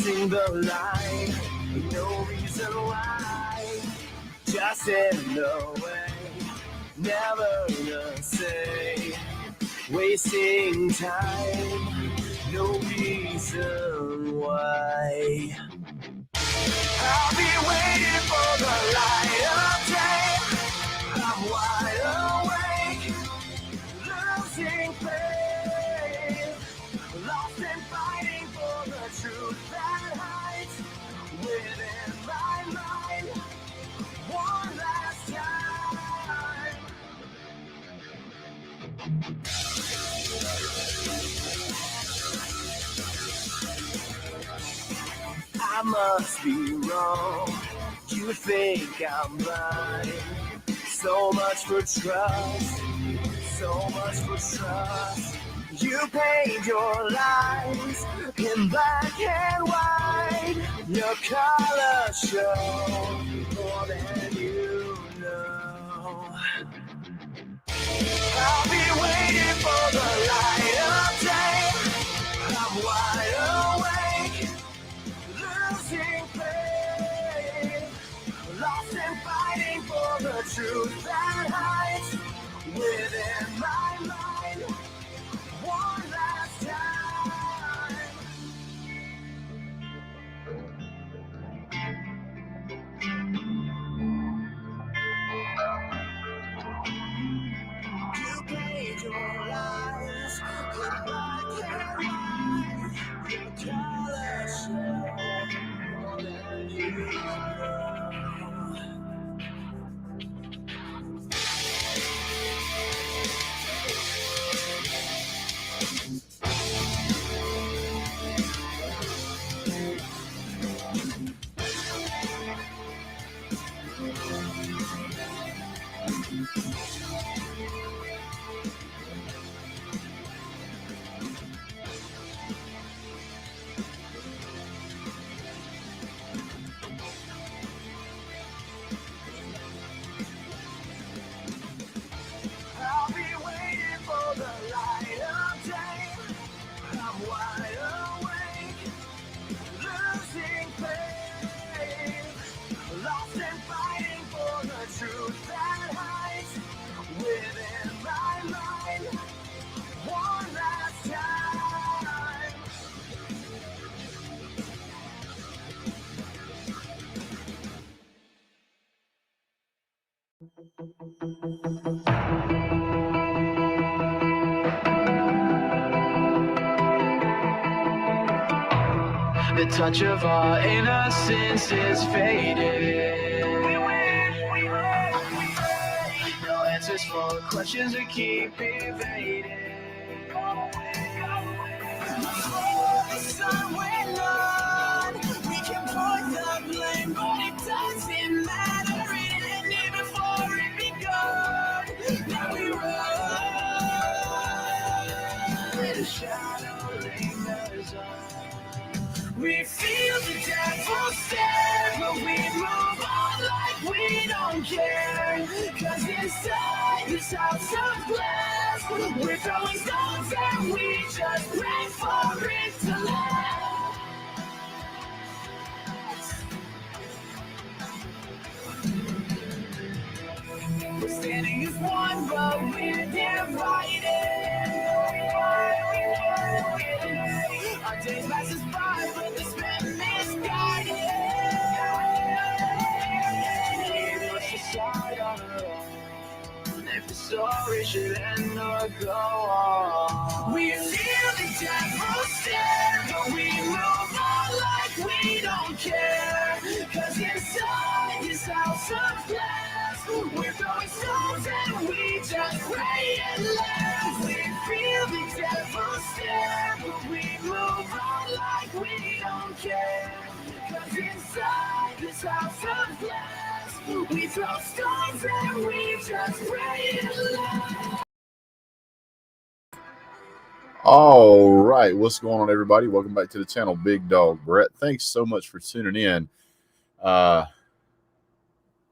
crossing the line, no reason why. Just in the way, never to say. Wasting time, no reason why. I'll be waiting for the light of day. I'm wide awake, losing faith, lost and fighting for the truth that hides within my mind. One last time. I must be wrong. You think I'm blind. So much for trust. So much for trust. You paint your lies in black and white. Your colors show more than you know. I'll be waiting for the light of day. I'm wide awake, losing faith, lost and fighting for the truth that hides within my mind. One last time. You paid your lies in black and white. Your colors show more than you know. I'll be waiting for the light of day. I'm wide awake, losing faith, lost and fighting for the truth that hides within my mind. One last time. The touch of our innocence is faded. No answers for questions we keep evading. Before the sun went on, we can point the blame, but it doesn't matter. It ended before it begun. Now we run. The shadow lingers on. We feel the devil stare, but we move on like we don't care. Cause inside this house of glass, we're throwing stones and we just pray for it to last. We're standing as one, but we're divided. Our days pass us by, but this been misguided. Push aside on our own. If the story should end or go on, we feel the devil stare, but we move on like we don't care. Cause inside this house of glass, we're throwing stones and we just pray and laugh. We feel the devil stare, but we move on like we don't care. Cause inside this house of glass, we throw stones and we just pray and laugh. All right, what's going on, everybody? Welcome back to the channel, Big Dog Brett. Thanks so much for tuning in.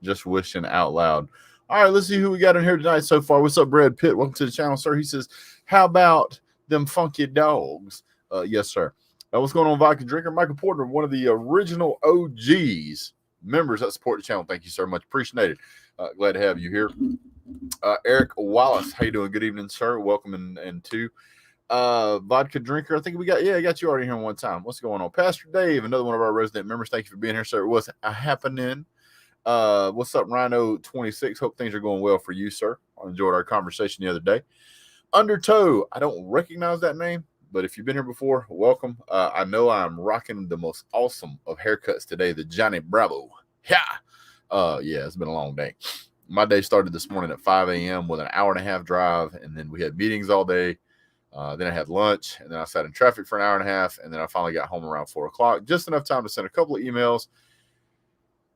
Just wishing out loud. All right, let's see who we got in here tonight so far. What's up, Brad Pitt? Welcome to the channel, sir. He says, how about them funky dogs? Yes, sir. What's going on, Vodka Drinker? Michael Porter, one of the original OGs members that support the channel. Thank you so much. Appreciate it. Glad to have you here. Eric Wallace, how you doing? Good evening, sir. Welcome and to Vodka Drinker. I think I got you already here one time. What's going on? Pastor Dave, another one of our resident members. Thank you for being here, sir. What's happening? What's up, Rhino26? Hope things are going well for you, sir. I enjoyed our conversation the other day. Undertow, I don't recognize that name, but if you've been here before, welcome. I know I'm rocking the most awesome of haircuts today, the Johnny Bravo. Yeah, it's been a long day. My day started this morning at 5 a.m. with an hour-and-a-half drive, and then we had meetings all day. Then I had lunch, and then I sat in traffic for an hour and a half, and then I finally got home around 4 o'clock. Just enough time to send a couple of emails,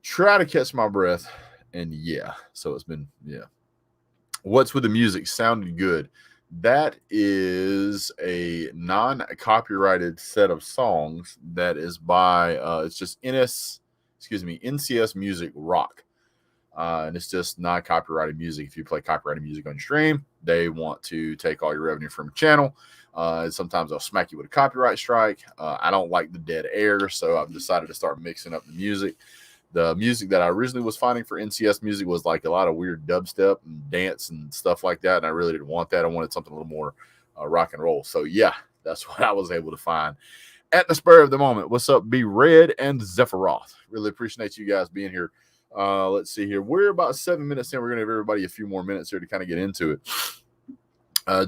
try to catch my breath, and yeah. So it's been, yeah. What's with the music? Sounded good. That is a non-copyrighted set of songs that is by, it's just NCS Music Rock. And it's just non-copyrighted music. If you play copyrighted music on your stream, they want to take all your revenue from your channel. And sometimes they'll smack you with a copyright strike. I don't like the dead air, so I've decided to start mixing up the music. The music that I originally was finding for NCS music was like a lot of weird dubstep and dance and stuff like that, and I really didn't want that. I wanted something a little more rock and roll. So, yeah, that's what I was able to find at the spur of the moment. What's up, B Red and Zephyroth? Really appreciate you guys being here. Let's see here. We're about 7 minutes in. We're going to give everybody a few more minutes here to kind of get into it.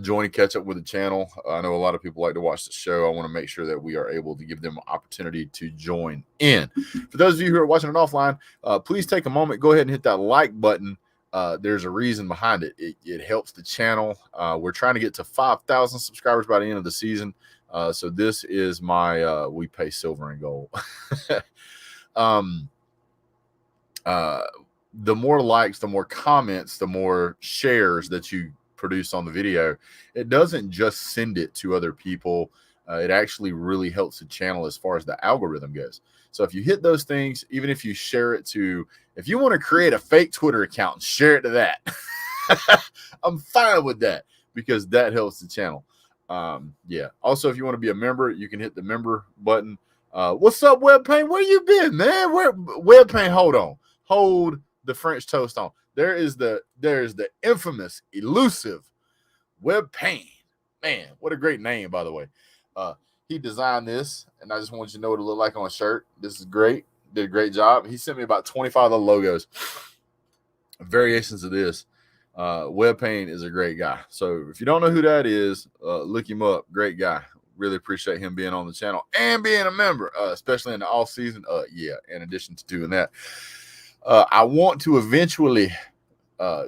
Join and catch up with the channel. I know a lot of people like to watch the show. I want to make sure that we are able to give them an opportunity to join in. For those of you who are watching it offline, please take a moment. Go ahead and hit that like button. There's a reason behind it. It helps the channel. We're trying to get to 5,000 subscribers by the end of the season. So this is my we pay silver and gold. The more likes, the more comments, the more shares that you produce on the video, it doesn't just send it to other people. It actually really helps the channel as far as the algorithm goes. So if you hit those things, even if you share it to, if you want to create a fake Twitter account and share it to that, I'm fine with that because that helps the channel. Yeah. Also, if you want to be a member, you can hit the member button. What's up, WebPaint? Where you been, man? Where WebPaint? Hold the French toast on. There is the infamous, elusive WebPaint. Man, what a great name, by the way. He designed this, and I just want you to know what it looked like on a shirt. This is great. Did a great job. He sent me about 25 other logos, variations of this. WebPaint is a great guy. So if you don't know who that is, look him up. Great guy. Really appreciate him being on the channel and being a member, especially in the off season. Yeah, in addition to doing that. I want to eventually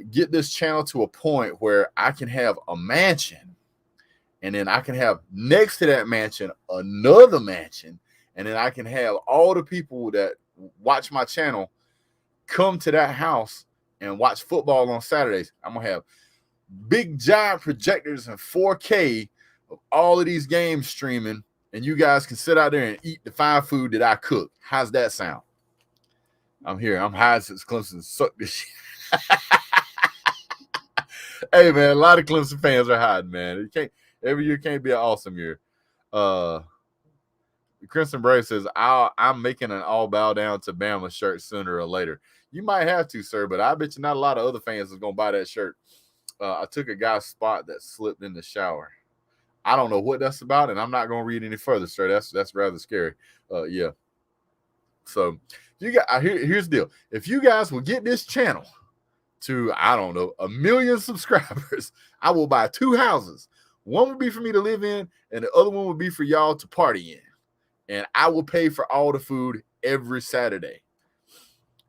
get this channel to a point where I can have a mansion, and then I can have next to that mansion another mansion, and then I can have all the people that watch my channel come to that house and watch football on Saturdays. I'm going to have big giant projectors in 4K of all of these games streaming, and you guys can sit out there and eat the fine food that I cook. How's that sound? I'm here. I'm hiding since Clemson sucked this shit. Hey, man, a lot of Clemson fans are hiding, man. Every year can't be an awesome year. Crimson Brave says, I'm making an all bow down to Bama shirt sooner or later. You might have to, sir, but I bet you not a lot of other fans is going to buy that shirt. I took a guy's spot that slipped in the shower. I don't know what that's about, and I'm not going to read any further, sir. That's rather scary. Yeah. So here's the deal. If you guys will get this channel to, I don't know, 1 million subscribers, I will buy 2 houses. One would be for me to live in, and the other one would be for y'all to party in. And I will pay for all the food every Saturday.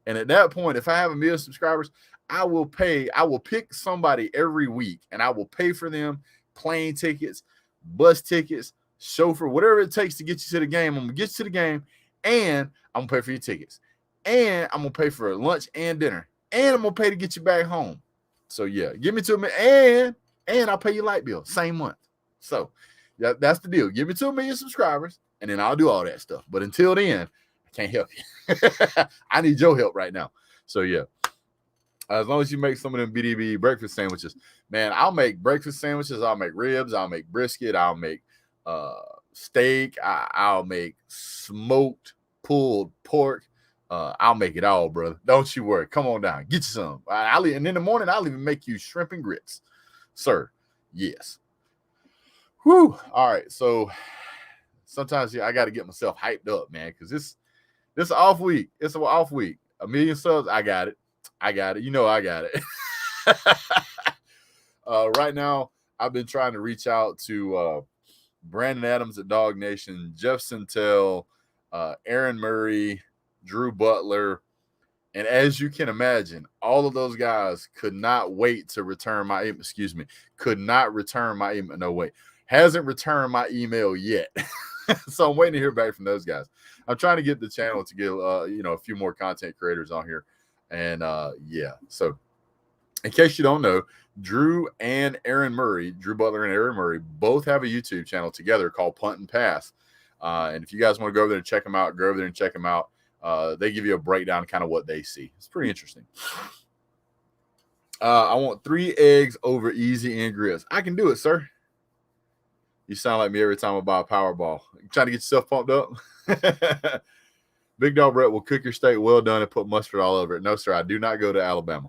And at that point, if I have 1 million subscribers, I will pick somebody every week, and I will pay for them plane tickets, bus tickets, chauffeur, whatever it takes to get you to the game. I'm going to get you to the game, and I'm going to pay for your tickets. And I'm going to pay for lunch and dinner. And I'm going to pay to get you back home. So, yeah, give me 2 million, and I'll pay your light bill same month. So, that's the deal. Give me 2 million subscribers, and then I'll do all that stuff. But until then, I can't help you. I need your help right now. So, yeah. As long as you make some of them BDB breakfast sandwiches. Man, I'll make breakfast sandwiches. I'll make ribs. I'll make brisket. I'll make steak. I'll make smoked pulled pork. I'll make it all, brother. Don't you worry. Come on down. Get you some. And in the morning, I'll even make you shrimp and grits. Sir, yes. Whew. All right. So sometimes I got to get myself hyped up, man, because this off week. It's an off week. 1 million subs. I got it. I got it. You know I got it. Right now, I've been trying to reach out to Brandon Adams at Dog Nation, Jeff Centel, Aaron Murray, Drew Butler. And as you can imagine, all of those guys could not wait to return my email. Excuse me, could not return my email. No, wait, hasn't returned my email yet. So I'm waiting to hear back from those guys. I'm trying to get the channel to get, a few more content creators on here. And yeah, so in case you don't know, Drew and Aaron Murray, Drew Butler and Aaron Murray, both have a YouTube channel together called Punt and Pass. And if you guys want to go over there and check them out, go over there and check them out. They give you a breakdown of kind of what they see. It's pretty interesting. I want 3 eggs over easy and grits. I can do it, sir. You sound like me every time I buy a Powerball. You trying to get yourself pumped up? Big Dog Brett will cook your steak well done and put mustard all over it. No, sir, I do not go to Alabama.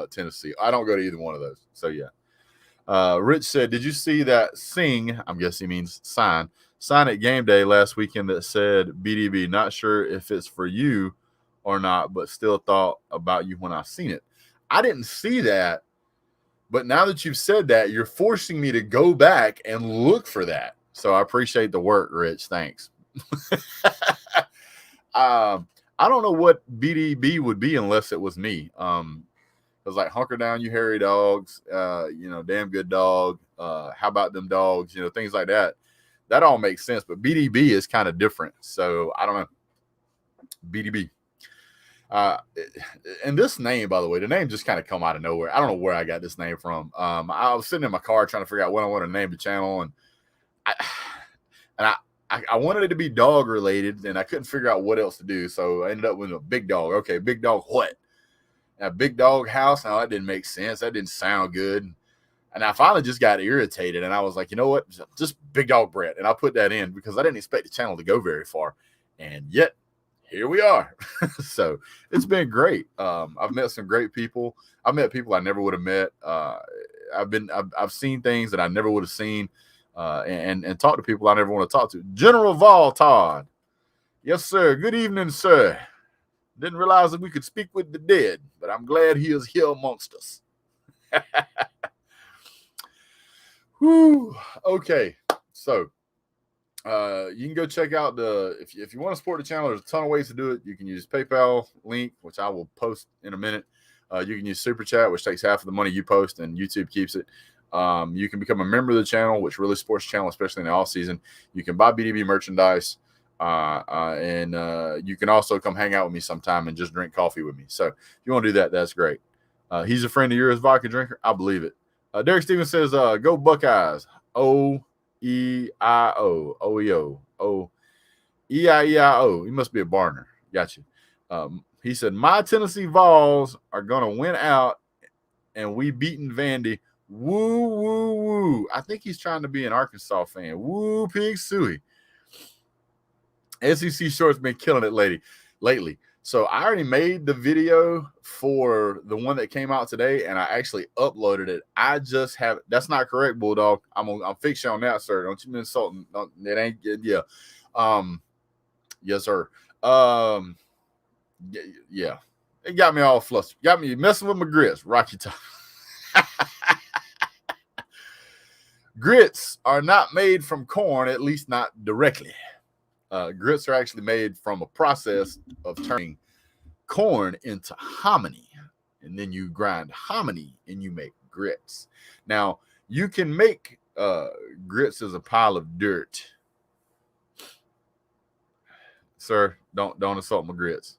Tennessee. I don't go to either one of those. So, yeah. Rich said, did you see that sing, I'm guessing he means sign at game day last weekend that said BDB? Not sure if it's for you or not, but still thought about you when I seen it. I didn't see that, but now that you've said that, you're forcing me to go back and look for that. So I appreciate the work, Rich. Thanks. I don't know what BDB would be unless it was me. It was like hunker down, you hairy dogs, damn good dog. How about them dogs? Things like that. That all makes sense, but BDB is kind of different. So I don't know. BDB. And this name, by the way, the name just kind of come out of nowhere. I don't know where I got this name from. I was sitting in my car trying to figure out what I want to name the channel, and I wanted it to be dog related, and I couldn't figure out what else to do. So I ended up with a Big Dog. Okay, Big Dog what? And a Big Dog House. Now that didn't make sense. That didn't sound good. And I finally just got irritated, and I was like, you know what? Just Big Dog Brett. And I put that in because I didn't expect the channel to go very far. And yet, here we are. So it's been great. I've met some great people. I've met people I never would have met. I've seen things that I never would have seen, and talked to people I never want to talk to. General Vol Todd. Yes, sir. Good evening, sir. Didn't realize that we could speak with the dead, but I'm glad he is here amongst us. Whew. Okay. So you can go check out if you want to support the channel, there's a ton of ways to do it. You can use PayPal link, which I will post in a minute. You can use Super Chat, which takes half of the money you post and YouTube keeps it. You can become a member of the channel, which really supports the channel, especially in the off season. You can buy BDB merchandise, and you can also come hang out with me sometime and just drink coffee with me. So if you want to do that, that's great. He's a friend of yours, vodka drinker. I believe it. Derek Stevens says, go Buckeyes. O-E-I-O. O-E-O. O-E-I-E-I-O. He must be a Barner. Gotcha. He said, my Tennessee Vols are going to win out, and we beating Vandy. Woo, woo, woo. I think he's trying to be an Arkansas fan. Woo, pig suey. SEC Short's been killing it lately. So I already made the video for the one that came out today, and I actually uploaded it. I just have – that's not correct, Bulldog. I'm fix you on that, sir. Don't you be insulting. It ain't – yeah. Yes, sir. Yeah. It got me all flustered. Got me messing with my grits. Rocky top. Grits are not made from corn, at least not directly. Grits are actually made from a process of turning corn into hominy, and then you grind hominy and you make grits. Now, you can make grits as a pile of dirt. Sir, don't insult my grits.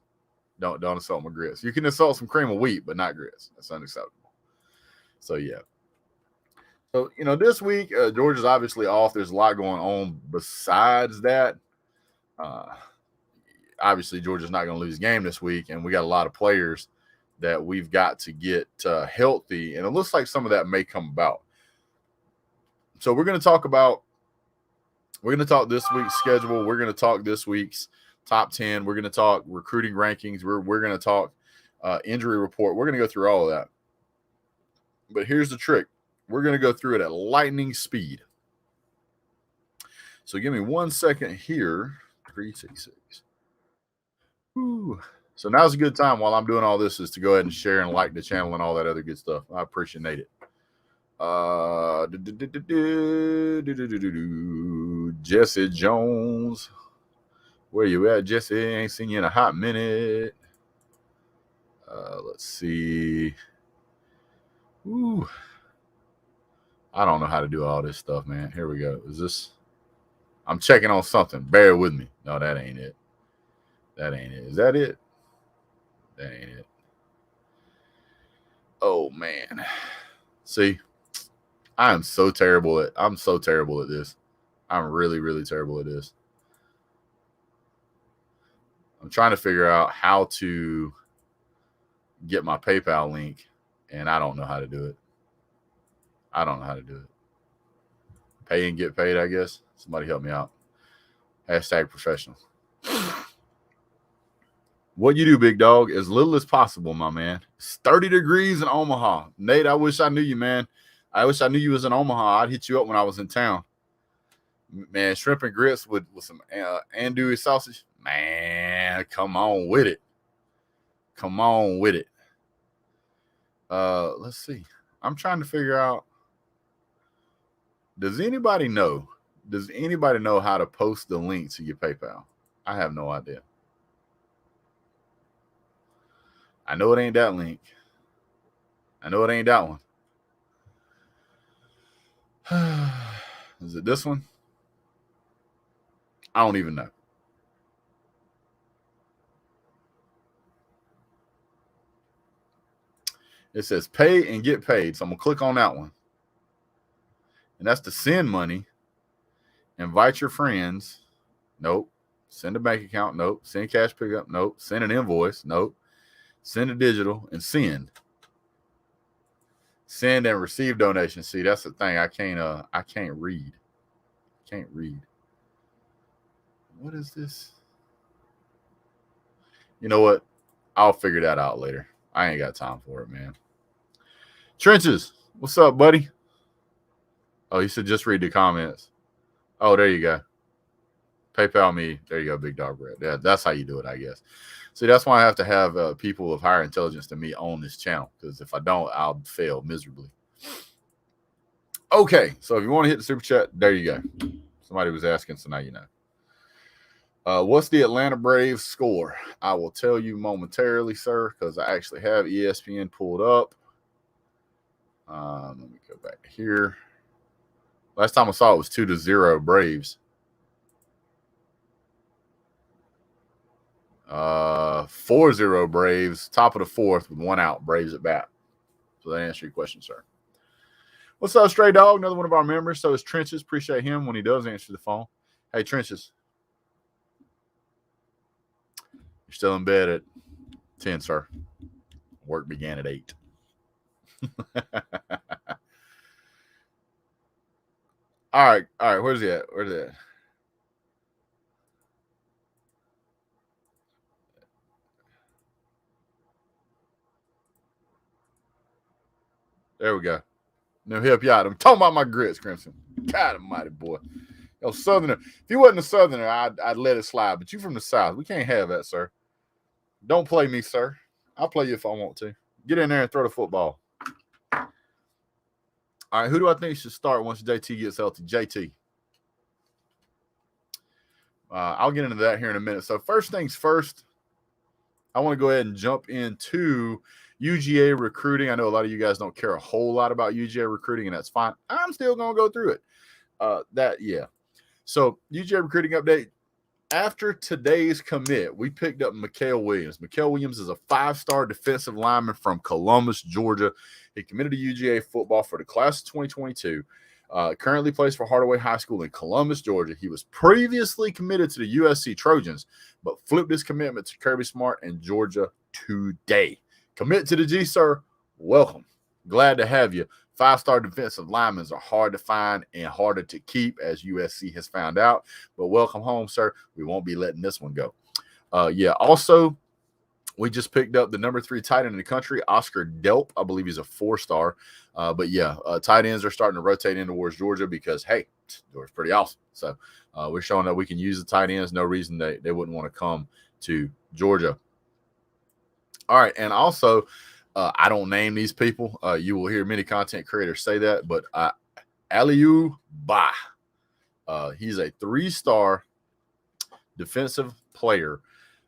Don't insult my grits. You can insult some cream of wheat, but not grits. That's unacceptable. So, yeah. So, this week, Georgia's obviously off. There's a lot going on besides that. Obviously, Georgia's not going to lose a game this week, and we got a lot of players that we've got to get healthy, and it looks like some of that may come about. So we're going to talk about We're going to talk this week's schedule. We're going to talk this week's top 10. We're going to talk recruiting rankings. We're going to talk injury report. We're going to go through all of that. But here's the trick. We're going to go through it at lightning speed. So give me 1 second here. 366. Ooh. So now's a good time while I'm doing all this is to go ahead and share and like the channel and all that other good stuff. I appreciate it. Jesse Jones. Where you at, Jesse? Ain't seen you in a hot minute. Let's see. Ooh. I don't know how to do all this stuff, man. Here we go. Is this? I'm checking on something. Bear with me. No, that ain't it. That ain't it. Is that it? That ain't it. Oh, man. See, I'm so terrible at this. I'm really, really terrible at this. I'm trying to figure out how to get my PayPal link, and I don't know how to do it. I don't know how to do it. Pay and get paid, I guess. Somebody help me out. Hashtag professional. What you do, big dog, as little as possible, my man. It's 30 degrees in Omaha. Nate, I wish I knew you, man. I wish I knew you was in Omaha. I'd hit you up when I was in town. Man, shrimp and grits with some andouille sausage. Man, come on with it. Come on with it. Let's see. I'm trying to figure out. Does anybody know how to post the link to your PayPal? I have no idea. I know it ain't that link. I know it ain't that one. Is it this one? I don't even know. It says pay and get paid. So I'm going to click on that one. And that's to send money. Invite your friends. Nope. Send a bank account. Nope. Send cash pickup. Nope. Send an invoice. Nope. Send a digital and send. Send and receive donations. See, that's the thing. I can't read. Can't read. What is this? You know what? I'll figure that out later. I ain't got time for it, man. Trenches, what's up, buddy? Oh, he said just read the comments. Oh, there you go. PayPal me. There you go, Big Dog Bread. Yeah, that's how you do it, I guess. See, that's why I have to have people of higher intelligence than me on this channel, because if I don't, I'll fail miserably. Okay, so if you want to hit the super chat, there you go. Somebody was asking, so now you know. What's the Atlanta Braves score? I will tell you momentarily, sir, because I actually have ESPN pulled up. Let me go back here. Last time I saw it was 2-0 Braves. 4-0 Braves, top of the fourth with one out, Braves at bat. So that answers your question, sir. What's up, Stray Dog? Another one of our members. So is Trenches. Appreciate him when he does answer the phone. Hey, Trenches. You're still in bed at 10, sir. Work began at 8. All right. Where's he at? There we go. No, help you out. I'm talking about my grits, Crimson. God almighty, boy. Yo, Southerner. If you wasn't a Southerner, I'd let it slide. But you from the South. We can't have that, sir. Don't play me, sir. I'll play you if I want to. Get in there and throw the football. All right, who do I think should start once JT gets healthy? JT. I'll get into that here in a minute. So first things first, I want to go ahead and jump into UGA recruiting. I know a lot of you guys don't care a whole lot about UGA recruiting, and that's fine. I'm still going to go through it. So UGA recruiting update. After today's commit, we picked up Mikael Williams. Mikael Williams is a 5-star defensive lineman from Columbus, Georgia. He committed to UGA football for the class of 2022. Currently plays for Hardaway High School in Columbus, Georgia. He was previously committed to the USC Trojans, but flipped his commitment to Kirby Smart in Georgia today. Commit to the G, sir. Welcome. Glad to have you. 5-star defensive linemen are hard to find and harder to keep, as USC has found out. But welcome home, sir. We won't be letting this one go. Also, we just picked up the number 3 tight end in the country, Oscar Delp. I believe he's a 4-star. Tight ends are starting to rotate in towards Georgia because, hey, Georgia's pretty awesome. So we're showing that we can use the tight ends. No reason they wouldn't want to come to Georgia. All right, and also, I don't name these people. You will hear many content creators say that, but Aliou Bah. He's a 3-star defensive player,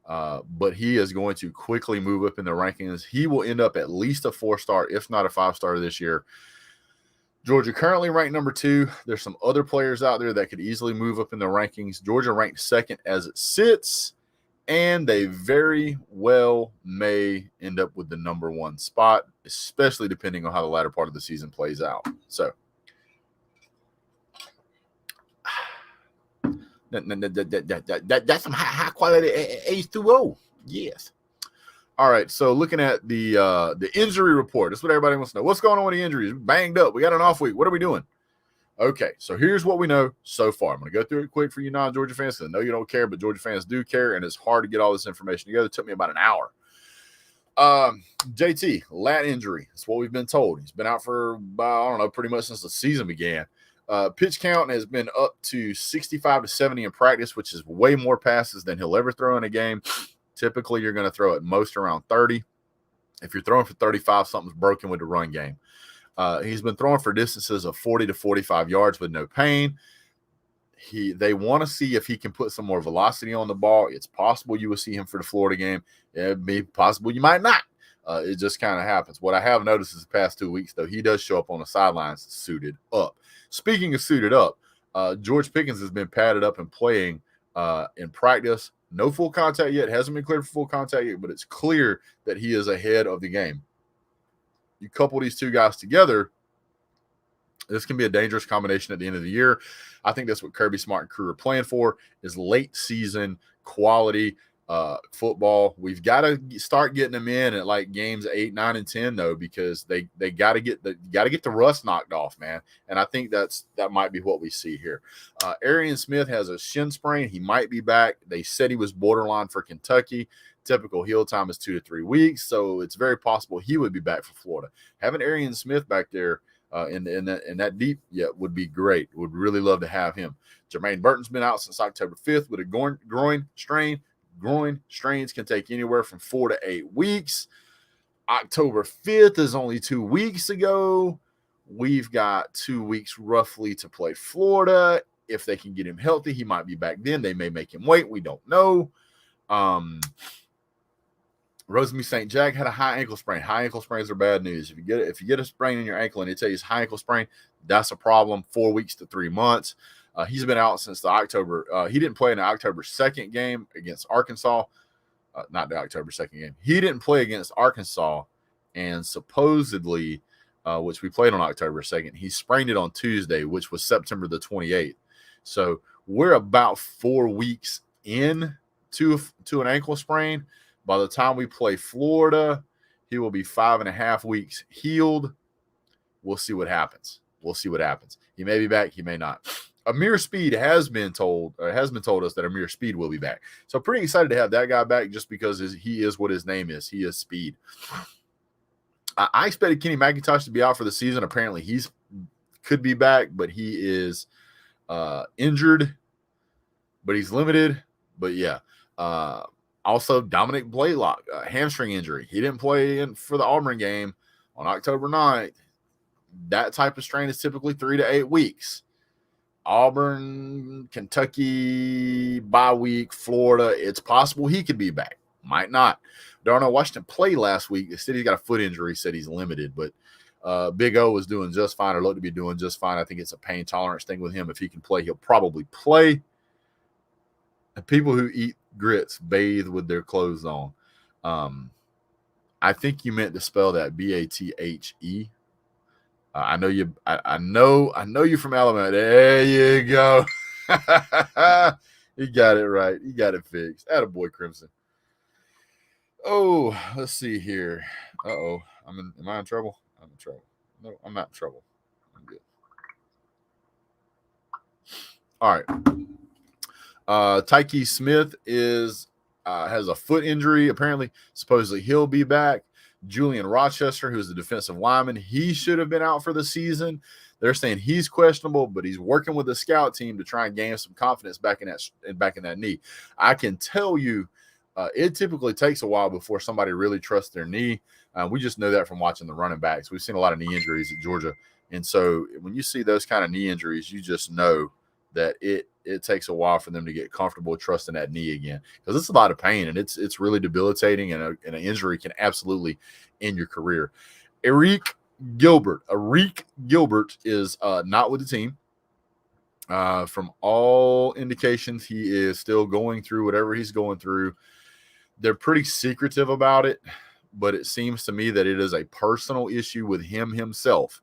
but he is going to quickly move up in the rankings. He will end up at least a 4-star, if not a 5-star this year. Georgia currently ranked number 2. There's some other players out there that could easily move up in the rankings. Georgia ranked 2nd as it sits, and they very well may end up with the number 1 spot, especially depending on how the latter part of the season plays out. So, that's some high quality H2O. Yes. All right. So looking at the injury report, that's what everybody wants to know. What's going on with the injuries? Banged up. We got an off week. What are we doing? Okay. So here's what we know so far. I'm going to go through it quick for you non-Georgia fans, because I know you don't care, but Georgia fans do care, and it's hard to get all this information together. It took me about an hour. JT, lat injury. That's what we've been told. He's been out for, pretty much since the season began. Pitch count has been up to 65 to 70 in practice, which is way more passes than he'll ever throw in a game. Typically, you're going to throw at most around 30. If you're throwing for 35, something's broken with the run game. He's been throwing for distances of 40 to 45 yards with no pain. They want to see if he can put some more velocity on the ball. It's possible you will see him for the Florida game. It'd be possible you might not. It just kind of happens. What I have noticed is the past 2 weeks, though, he does show up on the sidelines suited up. Speaking of suited up, George Pickens has been padded up and playing in practice. No full contact yet. Hasn't been cleared for full contact yet, but it's clear that he is ahead of the game. You couple these two guys together, this can be a dangerous combination at the end of the year. I think that's what Kirby Smart and crew are playing for, is late season quality football. We've got to start getting them in at like games 8, 9, and 10 though, because they got to get the rust knocked off, man. And I think that might be what we see here. Arian Smith has a shin sprain. He might be back. They said he was borderline for Kentucky. Typical heal time is 2 to 3 weeks, so it's very possible he would be back for Florida. Having Arian Smith back there in that deep would be great. Would really love to have him. Jermaine Burton's been out since October 5th with a groin strain. Groin strains can take anywhere from 4 to 8 weeks. October 5th is only 2 weeks ago. We've got 2 weeks roughly to play Florida. If they can get him healthy, he might be back then. They may make him wait. We don't know. Rosemary St. Jack had a high ankle sprain. High ankle sprains are bad news. If you get a sprain in your ankle and they tell you it's high ankle sprain, that's a problem. 4 weeks to 3 months. He's been out since the October. He didn't play in the October 2nd game against Arkansas. Not the October 2nd game. He didn't play against Arkansas, and supposedly, which we played on October 2nd, he sprained it on Tuesday, which was September the 28th. So we're about 4 weeks in to an ankle sprain. By the time we play Florida, he will be 5.5 weeks healed. We'll see what happens. He may be back. He may not. Amir Speed has been told us that Amir Speed will be back. So pretty excited to have that guy back, just because he is what his name is. He is Speed. I expected Kenny McIntosh to be out for the season. Apparently could be back, but he is injured, but he's limited. But yeah. Also, Dominic Blaylock, hamstring injury. He didn't play for the Auburn game on October 9th. That type of strain is typically 3 to 8 weeks. Auburn, Kentucky, bye week, Florida. It's possible he could be back. Might not. Darnell Washington played last week. They said he's got a foot injury. Said he's limited, but Big O was doing just fine, or looked to be doing just fine. I think it's a pain tolerance thing with him. If he can play, he'll probably play. And people who eat grits bathe with their clothes on. I think you meant to spell that B-A-T-H-E. I know you. I know you're from Alabama. There you go. You got it right. You got it fixed. Attaboy, Crimson. Oh, let's see here. Am I in trouble? I'm in trouble. No, I'm not in trouble. I'm good. All right. Tyke Smith has a foot injury. Apparently, supposedly he'll be back. Julian Rochester, who's the defensive lineman, he should have been out for the season. They're saying he's questionable, but he's working with the scout team to try and gain some confidence back in that knee. I can tell you, it typically takes a while before somebody really trusts their knee. We just know that from watching the running backs. We've seen a lot of knee injuries at Georgia, and so when you see those kind of knee injuries, you just know that it takes a while for them to get comfortable trusting that knee again, because it's a lot of pain and it's really debilitating, and an injury can absolutely end your career. Arik Gilbert is not with the team. From all indications, he is still going through whatever he's going through. They're pretty secretive about it, but it seems to me that it is a personal issue with him himself.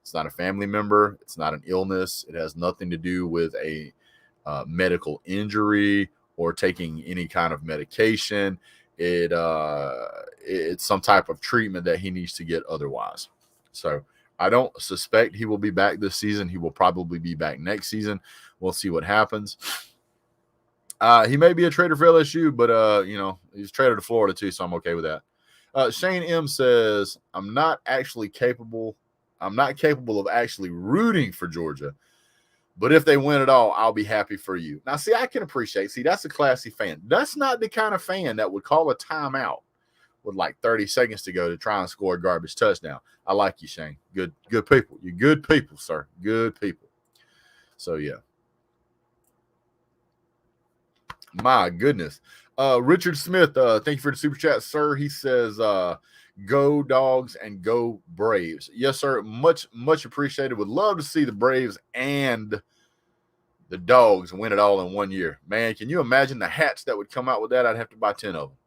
It's not a family member. It's not an illness. It has nothing to do with a medical injury or taking any kind of medication. It's some type of treatment that he needs to get otherwise. So I don't suspect he will be back this season. He will probably be back next season. We'll see what happens. He may be a trader for LSU, but he's traded to Florida too, so I'm okay with that. Shane M says, I'm not capable of actually rooting for Georgia, but if they win it all, I'll be happy for you. Now, see, I can appreciate. See, that's a classy fan. That's not the kind of fan that would call a timeout with like 30 seconds to go to try and score a garbage touchdown. I like you, Shane. Good people. You're good people, sir. Good people. So, yeah. My goodness. Richard Smith, thank you for the super chat, sir. He says, go Dogs and go Braves. Yes, sir. Much appreciated. Would love to see the Braves and the Dogs win it all in 1 year. Man, can you imagine the hats that would come out with that? I'd have to buy 10 of them.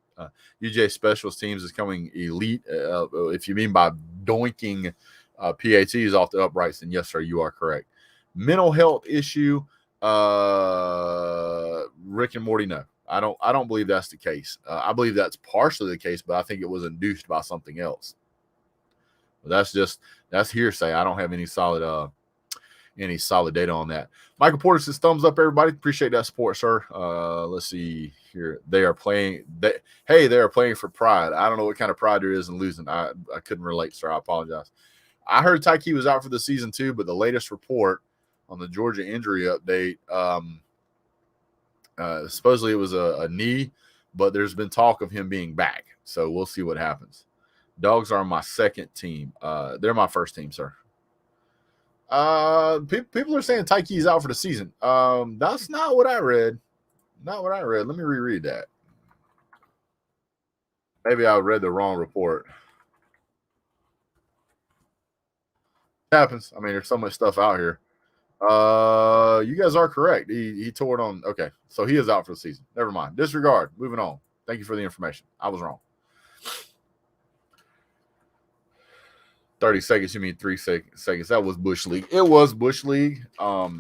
UJ Specials Teams is coming elite. If you mean by doinking PATs off the uprights, then yes, sir, you are correct. Mental health issue. Rick and Morty, no. I don't believe that's the case. I believe that's partially the case, but I think it was induced by something else. But that's hearsay. I don't have any solid data on that. Michael Porter says thumbs up, everybody. Appreciate that support, sir. Let's see here. They are playing for pride. I don't know what kind of pride there is in losing. I couldn't relate, sir. I apologize. I heard Tyke was out for the season too, but the latest report on the Georgia injury update, supposedly it was a knee, but there's been talk of him being back. So we'll see what happens. Dogs are my second team. They're my first team, sir. People are saying Tyke is out for the season. That's not what I read. Not what I read. Let me reread that. Maybe I read the wrong report. It happens. I mean, there's so much stuff out here. You guys are correct. He tore it on. Okay, so he is out for the season. Never mind. Disregard. Moving on. Thank you for the information. I was wrong. 30 seconds. You mean 3 seconds? That was Bush League. It was Bush League. How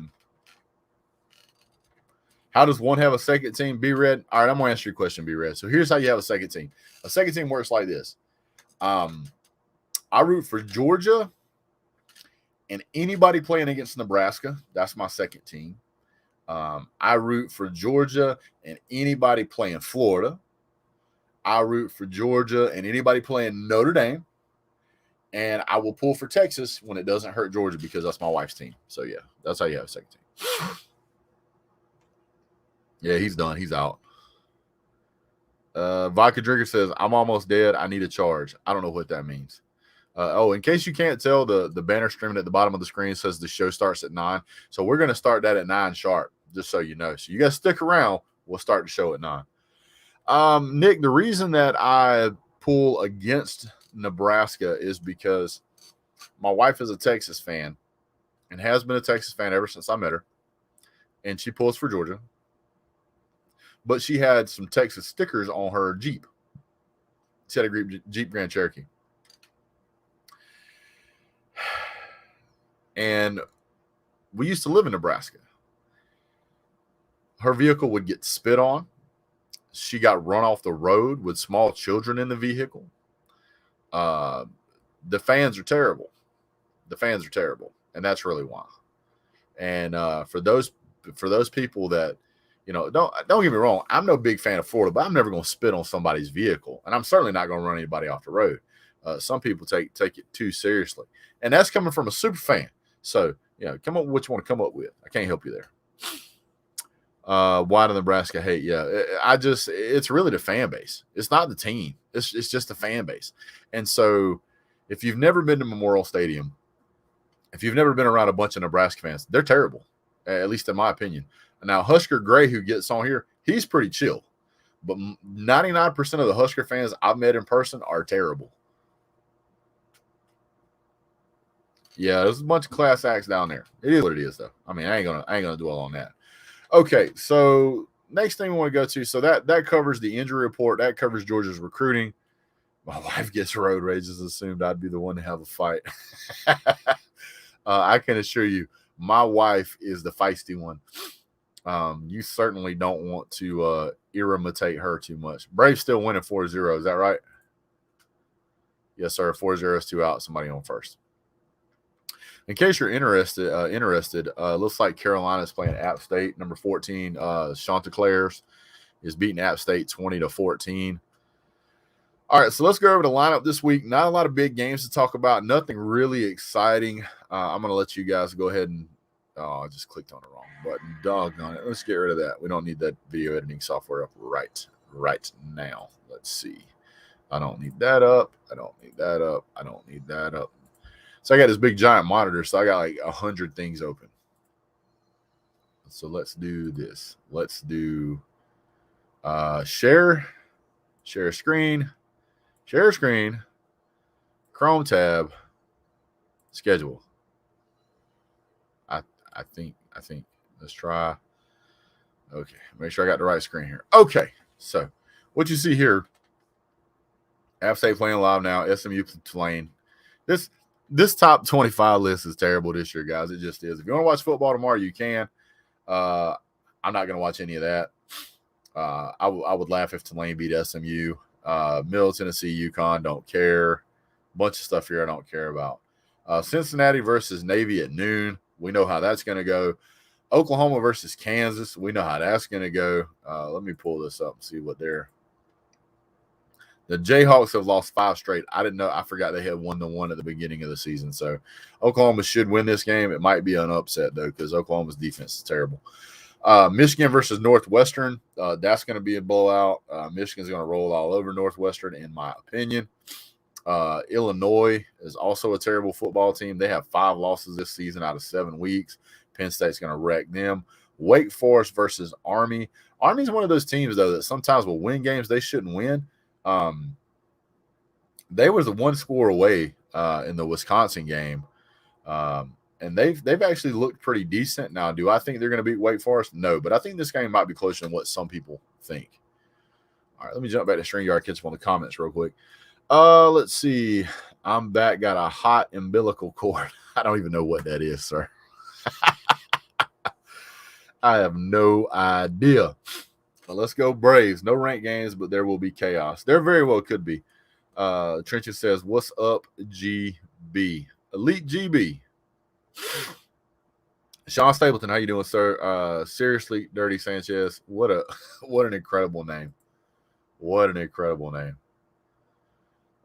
does one have a second team? B-Red. All right, I'm gonna answer your question, B-Red. So here's how you have a second team. A second team works like this. I root for Georgia and anybody playing against Nebraska. That's my second team. I root for Georgia and anybody playing Florida. I root for Georgia and anybody playing Notre Dame. And I will pull for Texas when it doesn't hurt Georgia because that's my wife's team. So, yeah, that's how you have a second team. Yeah, he's done. He's out. Vodka Drinker says, I'm almost dead. I need a charge. I don't know what that means. In case you can't tell, the banner streaming at the bottom of the screen says the show starts at 9. So we're going to start that at 9 sharp, just so you know. So you guys stick around. We'll start the show at 9. Nick, the reason that I pull against Nebraska is because my wife is a Texas fan and has been a Texas fan ever since I met her. And she pulls for Georgia. But she had some Texas stickers on her Jeep. She had a Jeep Grand Cherokee. And we used to live in Nebraska. Her vehicle would get spit on. She got run off the road with small children in the vehicle. The fans are terrible. The fans are terrible, and that's really why. And for those people that, don't get me wrong, I'm no big fan of Florida, but I'm never going to spit on somebody's vehicle, and I'm certainly not going to run anybody off the road. Some people take it too seriously, and that's coming from a super fan. So, come up with what you want to come up with. I can't help you there. Why do Nebraska hate? Yeah, it's really the fan base. It's not the team. It's just the fan base. And so, if you've never been to Memorial Stadium, if you've never been around a bunch of Nebraska fans, they're terrible, at least in my opinion. Now, Husker Gray, who gets on here, he's pretty chill. But 99% of the Husker fans I've met in person are terrible. Yeah, there's a bunch of class acts down there. It is what it is, though. I mean, I ain't gonna dwell on that. Okay, so next thing we want to go to, so that covers the injury report. That covers Georgia's recruiting. My wife gets road rage, just assumed I'd be the one to have a fight. I can assure you, my wife is the feisty one. You certainly don't want to irritate her too much. Braves still winning 4-0. Is that right? Yes, sir. 4-0 is 2 out. Somebody on first. In case you're interested, looks like Carolina's playing App State. Number 14, Chanticleers is beating App State 20-14. All right, so let's go over the lineup this week. Not a lot of big games to talk about. Nothing really exciting. I'm going to let you guys go ahead and I just clicked on the wrong button. Doggone it. Let's get rid of that. We don't need that video editing software up right now. Let's see. I don't need that up. I don't need that up. I don't need that up. So I got this big giant monitor, so I got like 100 things open. So let's do this. Let's do share screen, Chrome tab, schedule. I think let's try. Okay, make sure I got the right screen here. Okay, so what you see here, App State playing live now, SMU Tulane. This top 25 list is terrible this year, guys. It just is. If you want to watch football tomorrow, you can. I'm not going to watch any of that. I would laugh if Tulane beat SMU. Middle Tennessee, UConn, don't care. Bunch of stuff here I don't care about. Cincinnati versus Navy at noon. We know how that's going to go. Oklahoma versus Kansas. We know how that's going to go. Let me pull this up and see what they're. The Jayhawks have lost 5 straight. I didn't know. I forgot they had 1-1 at the beginning of the season. So Oklahoma should win this game. It might be an upset, though, because Oklahoma's defense is terrible. Michigan versus Northwestern. That's going to be a blowout. Michigan's going to roll all over Northwestern, in my opinion. Illinois is also a terrible football team. They have 5 losses this season out of 7 weeks. Penn State's going to wreck them. Wake Forest versus Army. Army's one of those teams, though, that sometimes will win games they shouldn't win. They was a 1 score away in the Wisconsin game. And they've actually looked pretty decent. Now, do I think they're going to beat Wake Forest? No, but I think this game might be closer than what some people think. All right, let me jump back to StreamYard, catch up on the comments real quick. Let's see. I'm back. Got a hot umbilical cord. I don't even know what that is, sir. I have no idea. Well, let's go Braves. No ranked games, but there will be chaos. There very well could be. Trenchard says, "What's up, GB? Elite GB." Sean Stapleton, how you doing, sir? Seriously, Dirty Sanchez. What an incredible name. What an incredible name.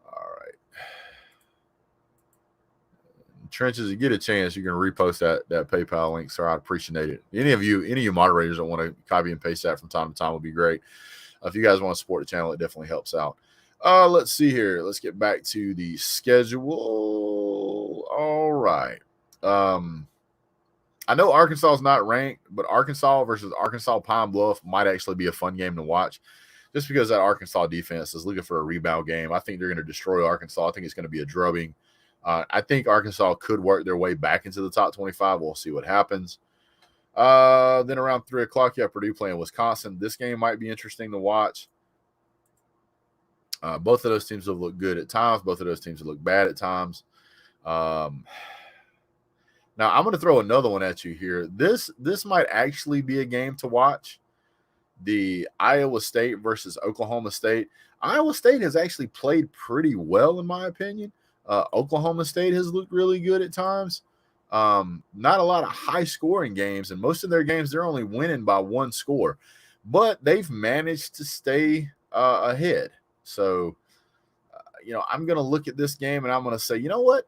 All right. Trenches, you get a chance, you can repost that PayPal link, sir. I'd appreciate it. Any of you moderators that want to copy and paste that from time to time would be great. If you guys want to support the channel, it definitely helps out. Let's see here. Let's get back to the schedule. All right. I know Arkansas is not ranked, but Arkansas versus Arkansas Pine Bluff might actually be a fun game to watch, just because that Arkansas defense is looking for a rebound game. I think they're going to destroy Arkansas. I think it's going to be a drubbing. I think Arkansas could work their way back into the top 25. We'll see what happens. Then around 3 o'clock, you have Purdue playing Wisconsin. This game might be interesting to watch. Both of those teams have looked good at times. Both of those teams have looked bad at times. Now, I'm going to throw another one at you here. This might actually be a game to watch. The Iowa State versus Oklahoma State. Iowa State has actually played pretty well, in my opinion. Oklahoma State has looked really good at times. Not a lot of high scoring games, and most of their games they're only winning by one score, but they've managed to stay ahead. So, I'm going to look at this game and I'm going to say, you know what?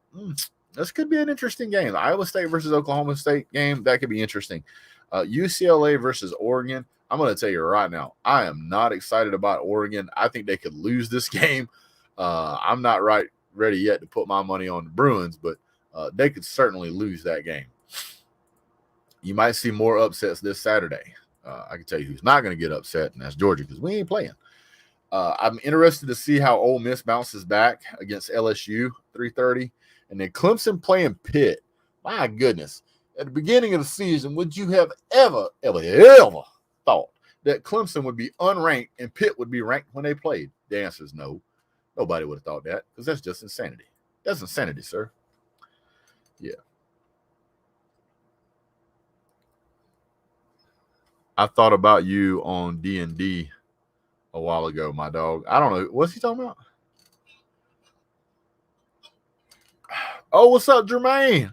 This could be an interesting game. The Iowa State versus Oklahoma State game, that could be interesting. UCLA versus Oregon. I'm going to tell you right now, I am not excited about Oregon. I think they could lose this game. I'm not ready yet to put my money on the Bruins, but they could certainly lose that game. You might see more upsets this Saturday. I can tell you who's not going to get upset, and that's Georgia, because we ain't playing. I'm interested to see how Ole Miss bounces back against LSU, 3:30. And then Clemson playing Pitt. My goodness. At the beginning of the season, would you have ever thought that Clemson would be unranked and Pitt would be ranked when they played? The answer is no. Nobody would have thought that, because that's just insanity. That's insanity, sir. Yeah. I thought about you on D&D a while ago, my dog. I don't know. What's he talking about? Oh, what's up, Jermaine?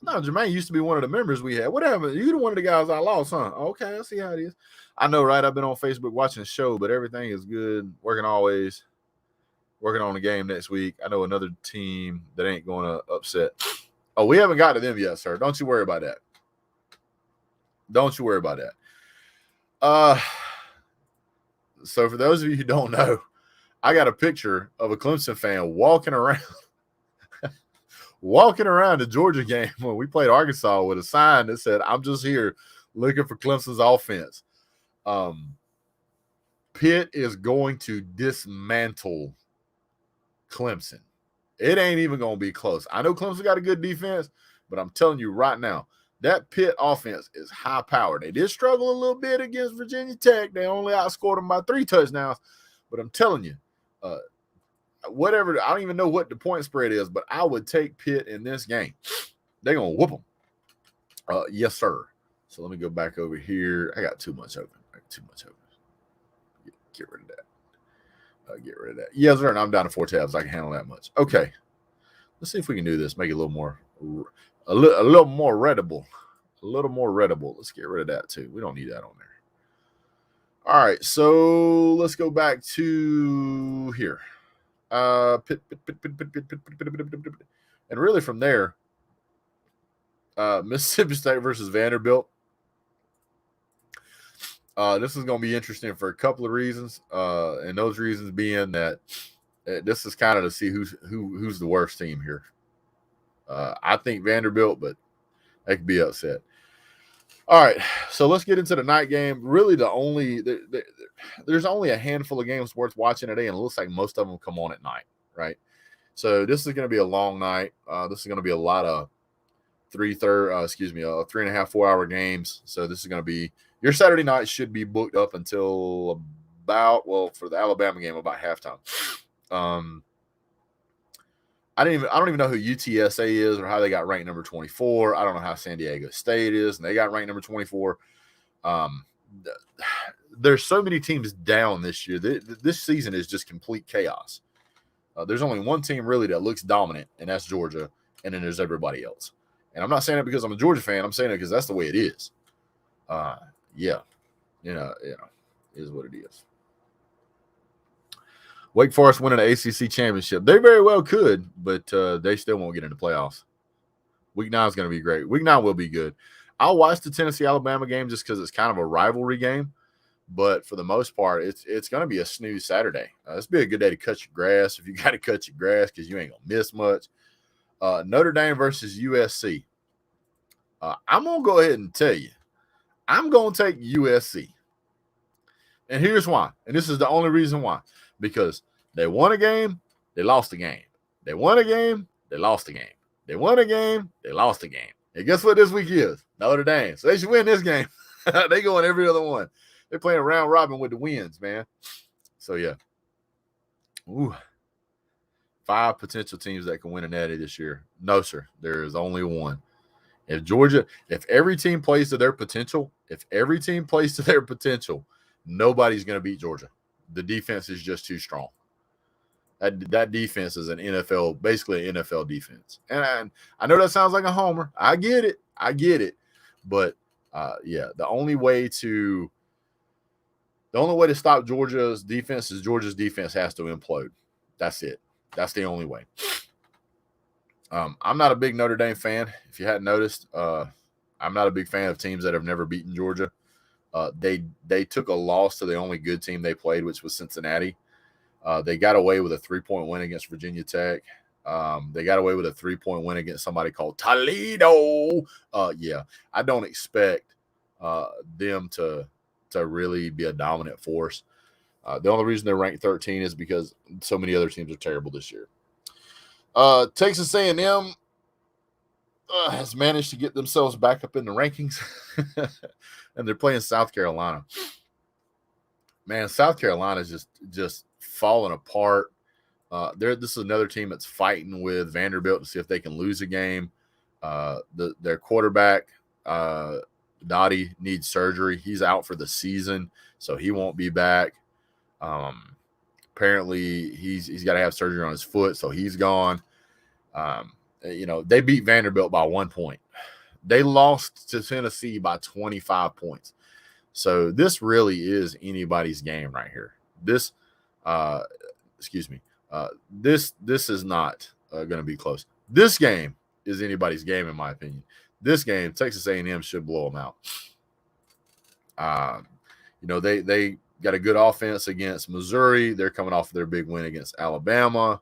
No, Jermaine used to be one of the members we had. What happened? You one of the guys I lost, huh? Okay, I see how it is. I know, right? I've been on Facebook watching the show, but everything is good. Working always. Working on the game next week. I know another team that ain't going to upset. Oh, we haven't got to them yet, sir. Don't you worry about that. Don't you worry about that. So for those of you who don't know, I got a picture of a Clemson fan walking around the Georgia game when we played Arkansas with a sign that said, "I'm just here looking for Clemson's offense." Pitt is going to dismantle Clemson. It ain't even going to be close. I know Clemson got a good defense, but I'm telling you right now, that Pitt offense is high powered. They did struggle a little bit against Virginia Tech. They only outscored them by 3 touchdowns. But I'm telling you, whatever, I don't even know what the point spread is, but I would take Pitt in this game. They're going to whoop them. Yes, sir. So let me go back over here. I got too much open. Get rid of that. Get rid of that. Yes, sir. And I'm down to 4 tabs. I can handle that much. Okay. Let's see if we can do this. Make it a little more readable. A little more readable. Let's get rid of that too. We don't need that on there. All right. So let's go back to here. And really from there, Mississippi State versus Vanderbilt. This is going to be interesting for a couple of reasons, and those reasons being that this is kind of to see who's the worst team here. I think Vanderbilt, but they could be upset. All right, so let's get into the night game. Really, there's only a handful of games worth watching today, and it looks like most of them come on at night, right? So this is going to be a long night. This is going to be a lot of 3.5, 4 hour games. So this is going to be your Saturday night should be booked up until for the Alabama game about halftime. I don't even know who UTSA is or how they got ranked number 24. I don't know how San Diego State is, and they got ranked number 24. There's so many teams down this year. This season is just complete chaos. There's only one team really that looks dominant, and that's Georgia, and then there's everybody else. And I'm not saying it because I'm a Georgia fan. I'm saying it because that's the way it is. Yeah, it is what it is. Wake Forest winning the ACC championship. They very well could, but they still won't get into playoffs. Week 9 is going to be great. Week 9 will be good. I'll watch the Tennessee-Alabama game just because it's kind of a rivalry game. But for the most part, it's going to be a snooze Saturday. This will be a good day to cut your grass if you got to cut your grass because you ain't going to miss much. Notre Dame versus USC. I'm going to go ahead and tell you. I'm going to take USC. And here's why. And this is the only reason why. Because they won a game, they lost a game. They won a game, they lost a game. They won a game, they lost a game. And guess what this week is? Notre Dame. So they should win this game. They go in every other one. They're playing round robin with the wins, man. So, yeah. Ooh. 5 potential teams that can win a natty this year. No, sir. There is only one. If every team plays to their potential, nobody's going to beat Georgia. The defense is just too strong. That defense is an NFL, basically an NFL defense. And I know that sounds like a homer. I get it. But yeah, the only way to stop Georgia's defense is Georgia's defense has to implode. That's it. That's the only way. I'm not a big Notre Dame fan. If you hadn't noticed, I'm not a big fan of teams that have never beaten Georgia. They took a loss to the only good team they played, which was Cincinnati. They got away with a 3-point win against Virginia Tech. They got away with a 3-point win against somebody called Toledo. Yeah, I don't expect them to really be a dominant force. The only reason they're ranked 13 is because so many other teams are terrible this year. Texas A&M has managed to get themselves back up in the rankings, and they're playing South Carolina. Man, South Carolina is just falling apart. This is another team that's fighting with Vanderbilt to see if they can lose a game. Their quarterback, Dottie, needs surgery. He's out for the season, so he won't be back. Apparently, he's got to have surgery on his foot, so he's gone. They beat Vanderbilt by 1 point. They lost to Tennessee by 25 points. So this really is anybody's game right here. This is not going to be close. This game is anybody's game, in my opinion. This game, Texas A&M should blow them out. They got a good offense against Missouri. They're coming off of their big win against Alabama.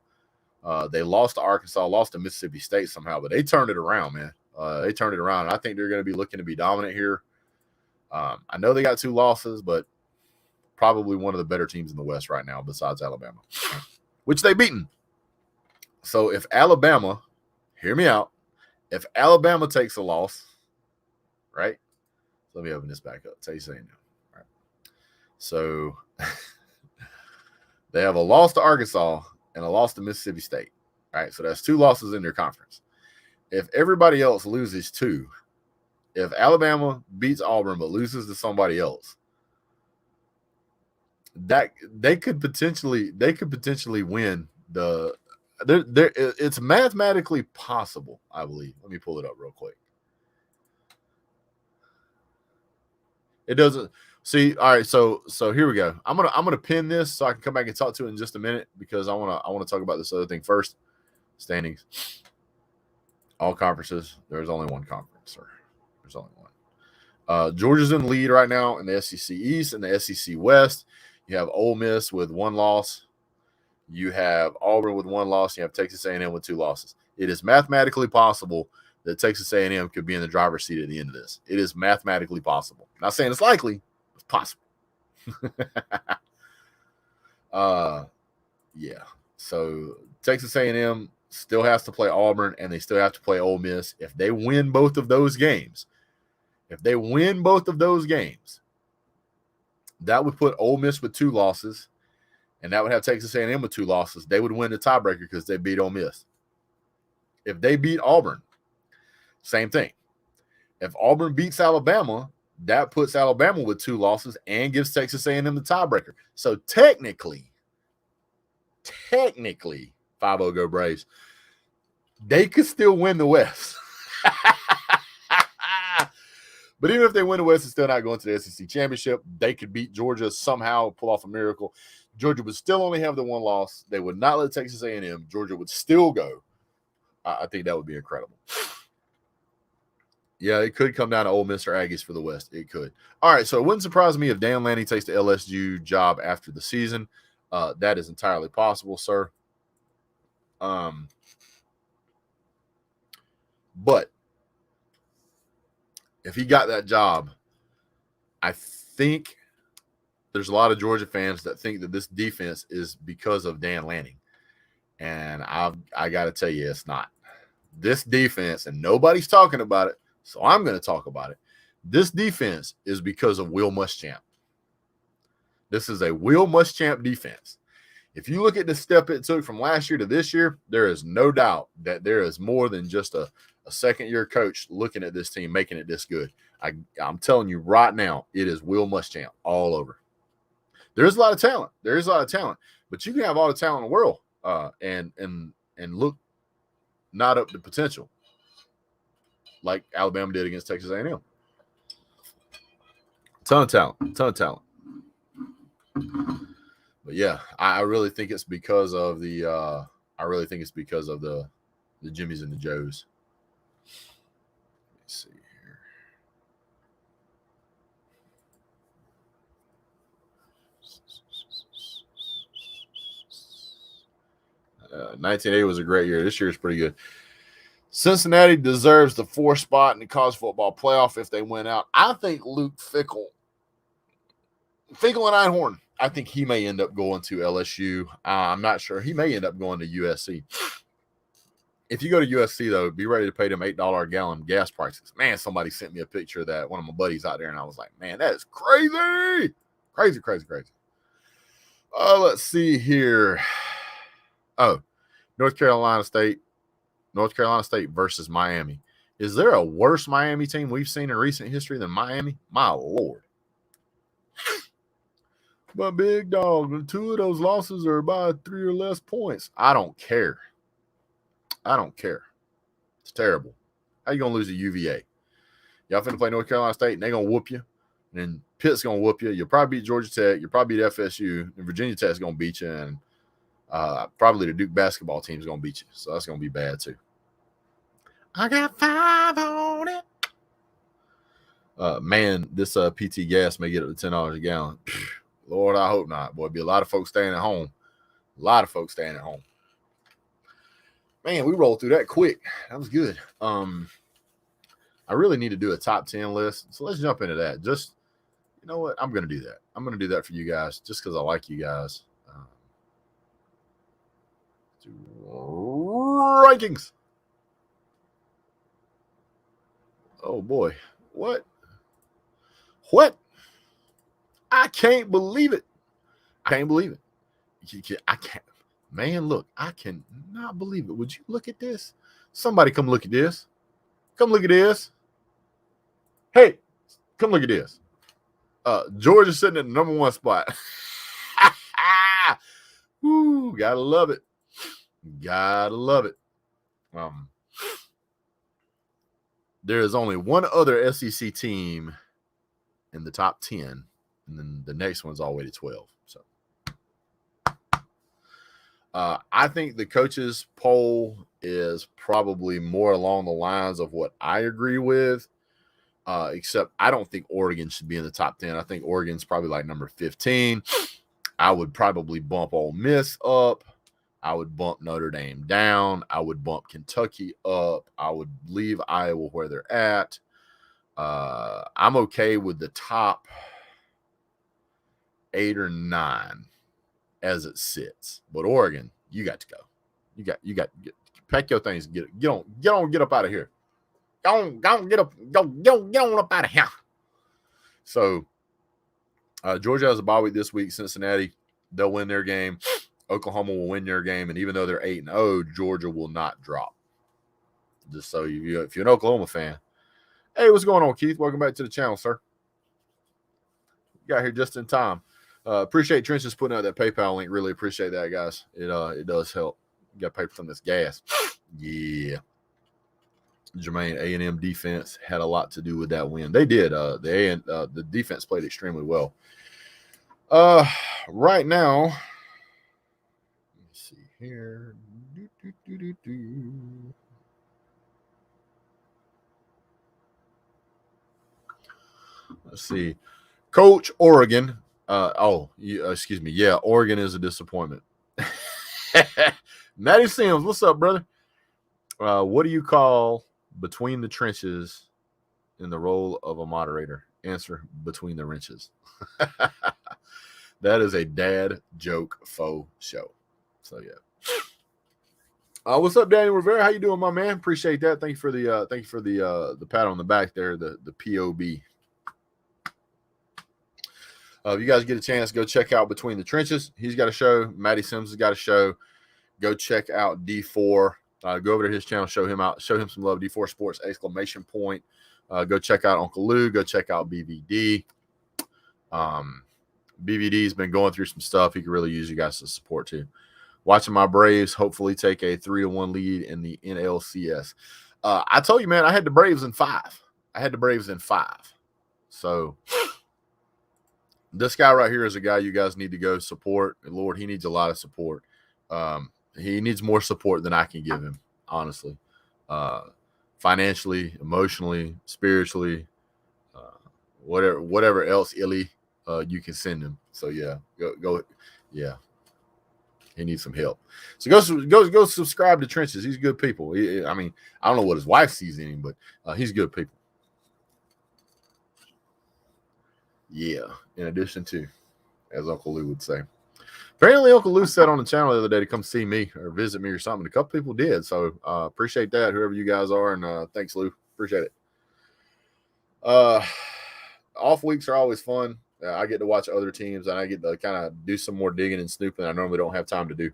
They lost to Arkansas, lost to Mississippi State somehow, but they turned it around, man. They turned it around, and I think they're going to be looking to be dominant here. I know they got 2 losses, but probably one of the better teams in the West right now besides Alabama, which they've beaten. So if Alabama, hear me out, if Alabama takes a loss, right? Let me open this back up. Tell you saying now. All right. So they have a loss to Arkansas and a loss to Mississippi State. All right. So that's 2 losses in their conference. If everybody else loses 2, if Alabama beats Auburn but loses to somebody else, that they could potentially win the. It's mathematically possible, I believe. Let me pull it up real quick. It doesn't see. All right, so here we go. I'm gonna pin this so I can come back and talk to it in just a minute because I wanna talk about this other thing first. Standings, all conferences. There's only one conference, sir. There's only one. Georgia's in the lead right now in the SEC East and the SEC West. You have Ole Miss with 1 loss. You have Auburn with 1 loss. You have Texas A&M with 2 losses. It is mathematically possible that Texas A&M could be in the driver's seat at the end of this. It is mathematically possible. Not saying it's likely. It's possible. Yeah. So Texas A&M still has to play Auburn, and they still have to play Ole Miss. If they win both of those games, that would put Ole Miss with 2 losses, and that would have Texas A&M with 2 losses. They would win the tiebreaker because they beat Ole Miss. If they beat Auburn, same thing. If Auburn beats Alabama, that puts Alabama with 2 losses and gives Texas A&M the tiebreaker. So technically, 5-0 go Braves, they could still win the West. But even if they win the West, it's still not going to the SEC championship. They could beat Georgia somehow, pull off a miracle. Georgia would still only have the 1 loss. They would not let Texas A&M. Georgia would still go. I think that would be incredible. Yeah, it could come down to Ole Miss or Aggies for the West. It could. All right, so it wouldn't surprise me if Dan Lanning takes the LSU job after the season. That is entirely possible, sir. But if he got that job, I think there's a lot of Georgia fans that think that this defense is because of Dan Lanning. And I got to tell you, it's not. This defense, and nobody's talking about it, so I'm going to talk about it. This defense is because of Will Muschamp. This is a Will Muschamp defense. If you look at the step it took from last year to this year, there is no doubt that there is more than just a second-year coach looking at this team, making it this good. I'm telling you right now, it is Will Muschamp all over. There's a lot of talent. There is a lot of talent. But you can have all the talent in the world. and look not up to potential like Alabama did against Texas A&M. Ton of talent. But yeah, I really think it's because of the Jimmies and the Joes. Let's see here. 1980 was a great year. This year is pretty good. Cincinnati deserves the 4th spot in the college football playoff if they win out. I think Luke Fickell and Einhorn, I think he may end up going to LSU. I'm not sure. He may end up going to USC. If you go to USC, though, be ready to pay them $8 a gallon gas prices. Man, somebody sent me a picture of that. One of my buddies out there, and I was like, man, that is crazy. Crazy. Let's see here. Oh, North Carolina State versus Miami. Is there a worse Miami team we've seen in recent history than Miami? My Lord. But big dog, 2 of those losses are by 3 or less points. I don't care. It's terrible. How you going to lose to UVA? Y'all finna play North Carolina State, and they're going to whoop you. And then Pitt's going to whoop you. You'll probably beat Georgia Tech. You'll probably beat FSU. And Virginia Tech's going to beat you. And probably the Duke basketball team's going to beat you. So that's going to be bad, too. I got 5 on it. Man, this PT gas may get up to $10 a gallon. Lord, I hope not. Boy, be a lot of folks staying at home. Man, we rolled through that quick. That was good. I really need to do a top 10 list. So let's jump into that. Just, you know what? I'm going to do that. I'm going to do that for you guys just because I like you guys. Rankings. Oh, boy. What? I can't believe it. I can't. Man, look, I cannot believe it. Would you look at this? Somebody come look at this. Hey, come look at this. Georgia's sitting at the number 1 spot. Woo, gotta love it. There is only one other SEC team in the top 10, and then the next one's all the way to 12. So I think the coaches poll is probably more along the lines of what I agree with, except I don't think Oregon should be in the top 10. I think Oregon's probably like number 15. I would probably bump Ole Miss up. I would bump Notre Dame down. I would bump Kentucky up. I would leave Iowa where they're at. I'm okay with the top 8 or 9 as it sits. But Oregon, you got to go. You got to pack your things. Get up out of here. Get on up out of here. So Georgia has a bye week this week. Cincinnati, they'll win their game. Oklahoma will win their game, and even though they're 8-0, Georgia will not drop. Just so if you're an Oklahoma fan. Hey, what's going on, Keith? Welcome back to the channel, sir. Got here just in time. Appreciate Trenches putting out that PayPal link. Really appreciate that, guys. It does help. You got to pay for some of this gas. Yeah. Jermaine, A&M defense had a lot to do with that win. They did. The defense played extremely well. Right now, let me see here. Let's see. Coach Oregon. Excuse me. Yeah, Oregon is a disappointment. Matty Sims, what's up, brother? What do you call Between the Trenches in the role of a moderator? Answer: Between the Wrenches. That is a dad joke faux show. So yeah. What's up, Daniel Rivera? How you doing, my man? Appreciate that. Thank you for the pat on the back there, the POB. If you guys get a chance, go check out Between the Trenches. He's got a show. Matty Sims has got a show. Go check out D4. Go over to his channel, show him some love. D4 Sports ! Go check out Uncle Lou. Go check out BVD. BVD's been going through some stuff. He could really use you guys to support too. watching my Braves hopefully take a 3-1 lead in the NLCS. I told you, man, I had the Braves in 5. So this guy right here is a guy you guys need to go support. And Lord, he needs a lot of support. He needs more support than I can give him, honestly. Financially, emotionally, spiritually, whatever else illy you can send him. So yeah, go. Yeah, he needs some help. So go subscribe to Trenches. He's good people. I mean, I don't know what his wife sees in him, but he's good people. Yeah, in addition to, as Uncle Lou would say. Apparently, Uncle Lou said on the channel the other day to come see me or visit me or something. A couple people did, so appreciate that, whoever you guys are, and thanks, Lou. Appreciate it. Off weeks are always fun. I get to watch other teams, and I get to kind of do some more digging and snooping I normally don't have time to do.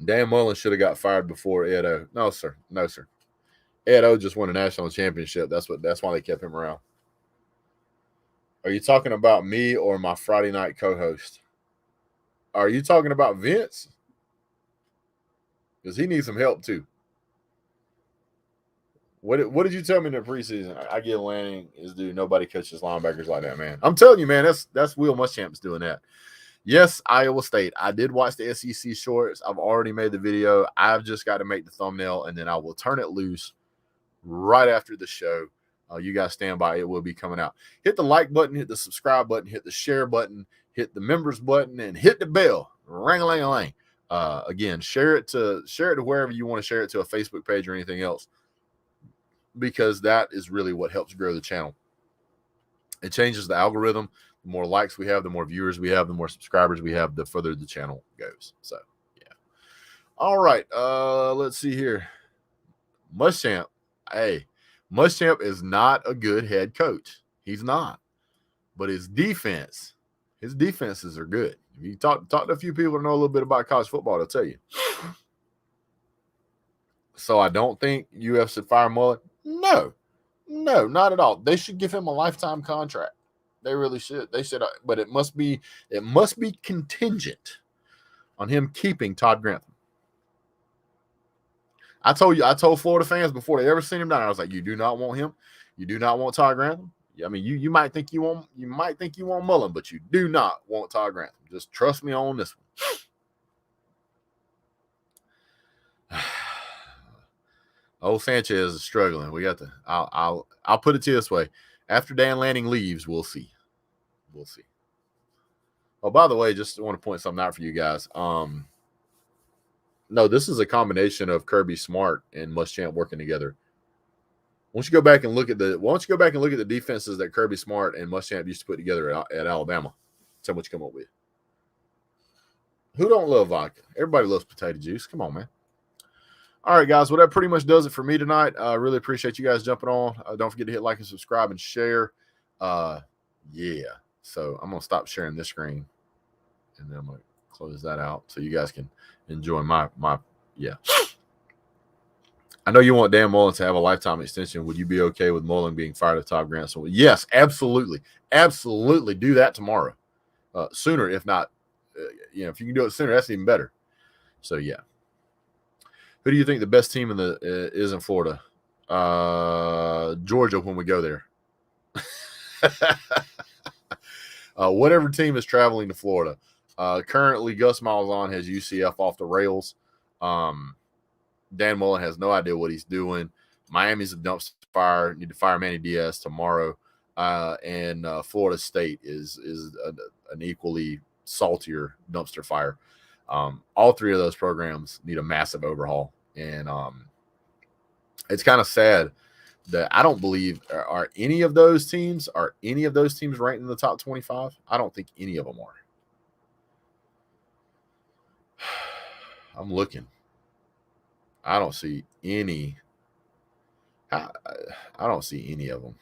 Dan Mullen should have got fired before Ed O. No, sir. Ed O just won a national championship. That's why they kept him around. Are you talking about me or my Friday night co-host? Are you talking about Vince? Because he needs some help too. What did you tell me in the preseason? I get Lanning is due. Nobody catches linebackers like that, man. I'm telling you, man, that's Will Muschamp's doing that. Yes, Iowa State. I did watch the SEC shorts. I've already made the video. I've just got to make the thumbnail, and then I will turn it loose right after the show. You guys stand by. It will be coming out. Hit the like button, hit the subscribe button, hit the share button, hit the members button, and hit the bell. Ring-a-ling-a-ling. Again, share it to wherever you want to share it, to a Facebook page or anything else, because that is really what helps grow the channel. It changes the algorithm. The more likes we have, the more viewers we have, the more subscribers we have, the further the channel goes. So, yeah. All right. Let's see here. Muschamp. Hey, Muschamp is not a good head coach. He's not. But his defenses are good. If you talk to a few people who know a little bit about college football, they'll tell you. So I don't think UF should fire Mullen. No, not at all. They should give him a lifetime contract. They really should. They should, but it must be contingent on him keeping Todd Grantham. I told Florida fans before they ever seen him down, I was like, you do not want him. You do not want Todd Grantham. I mean, you might think you want Mullen, but you do not want Todd Grantham. Just trust me on this one. Old Sanchez is struggling. We got to. I'll put it to you this way: after Dan Lanning leaves, we'll see. Oh, by the way, just want to point something out for you guys. No, this is a combination of Kirby Smart and Muschamp working together. Why don't you go back and look at the defenses that Kirby Smart and Muschamp used to put together at Alabama? Tell me what you come up with. Who don't love vodka? Everybody loves potato juice. Come on, man. All right, guys. Well, that pretty much does it for me tonight. I really appreciate you guys jumping on. Don't forget to hit like and subscribe and share. Yeah. So I'm going to stop sharing this screen, and then I'm going to close that out so you guys can enjoy my yeah. I know you want Dan Mullen to have a lifetime extension. Would you be okay with Mullen being fired if Todd Grantham? Yes, absolutely. Absolutely. Do that tomorrow. Sooner, if not, if you can do it sooner, that's even better. So, yeah. Who do you think the best team is in Florida? Georgia when we go there. Whatever team is traveling to Florida. Currently, Gus Malzahn has UCF off the rails. Dan Mullen has no idea what he's doing. Miami's a dumpster fire. Need to fire Manny Diaz tomorrow. And Florida State is an equally saltier dumpster fire. All three of those programs need a massive overhaul. And it's kind of sad that I don't believe are any of those teams ranked in the top 25? I don't think any of them are. I'm looking. I don't see any. I don't see any of them.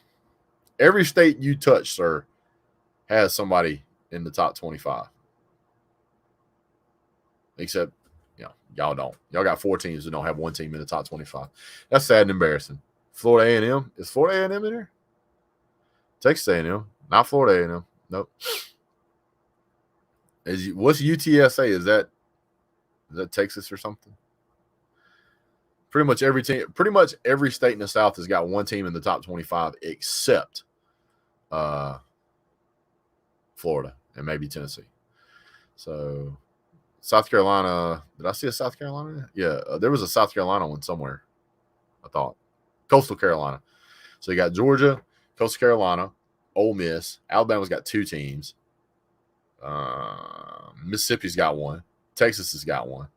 Every state you touch, sir, has somebody in the top 25. Except, y'all don't. Y'all got 4 teams that don't have one team in the top 25. That's sad and embarrassing. Florida A&M. Is Florida A&M in there? Texas A&M. Not Florida A&M. Nope. What's UTSA? Is that Is that Texas or something? Pretty much every state in the South has got one team in the top 25 except Florida and maybe Tennessee. So South Carolina, did I see a South Carolina? Yeah, there was a South Carolina one somewhere, I thought. Coastal Carolina. So you got Georgia, Coastal Carolina, Ole Miss. Alabama's got 2 teams. Mississippi's got one. Texas has got one.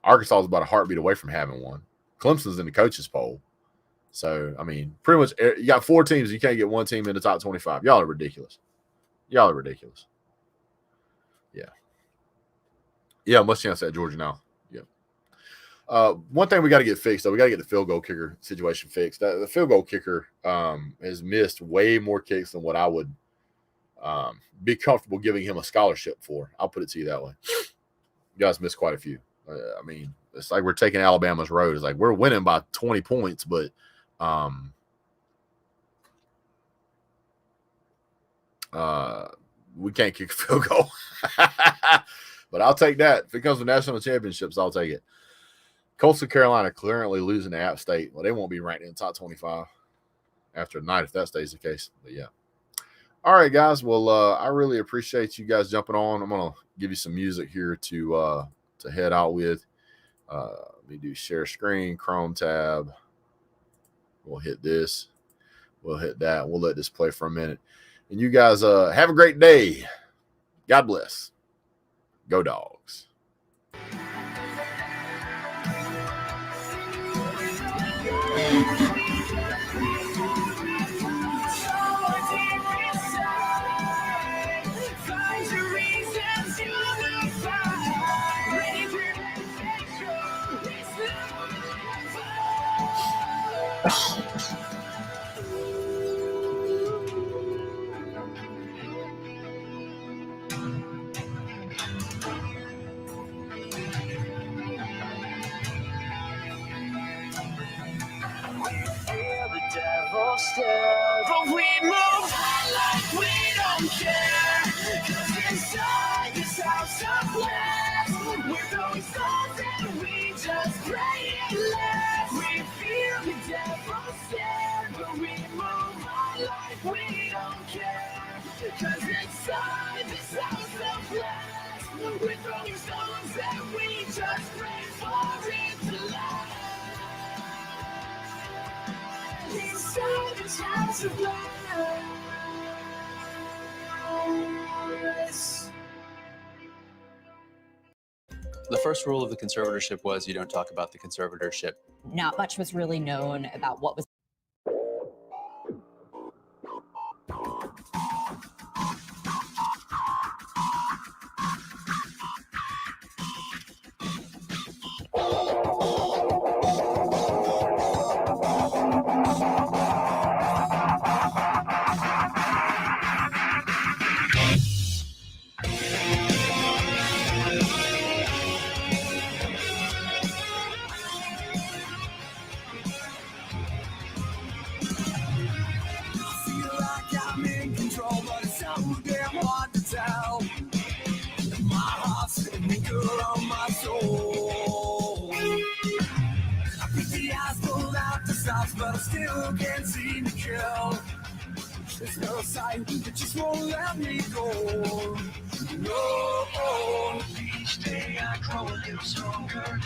Arkansas is about a heartbeat away from having one. Clemson's in the coaches poll. So, I mean, pretty much you got 4 teams. You can't get one team in the top 25. Y'all are ridiculous. Yeah. Yeah, much chance at Georgia now. Yeah. One thing we got to get fixed, though, we got to get the field goal kicker situation fixed. The field goal kicker has missed way more kicks than what I would be comfortable giving him a scholarship for. I'll put it to you that way. You guys missed quite a few. I mean, it's like we're taking Alabama's road. It's like we're winning by 20 points, but we can't kick a field goal. But I'll take that. If it comes to national championships, I'll take it. Coastal Carolina currently losing to App State. Well, they won't be ranked in the top 25 after tonight if that stays the case. But, yeah. All right, guys. Well, I really appreciate you guys jumping on. I'm going to give you some music here to head out with. Let me do share screen, Chrome tab. We'll hit this. We'll hit that. We'll let this play for a minute. And you guys have a great day. God bless. Go Dogs. But we move on like we don't care. 'Cause inside this house of glass, we're throwing stones and we just pray it lasts. We feel the devil stare, but we move on like we don't care. 'Cause inside this house of glass, we're throwing stones and we just pray for it to last. Inside this house of glass. The first rule of the conservatorship was you don't talk about the conservatorship. Not much was really known about what was but I still can't seem to kill. There's no sign that just won't let me go. No, each day I grow a little stronger.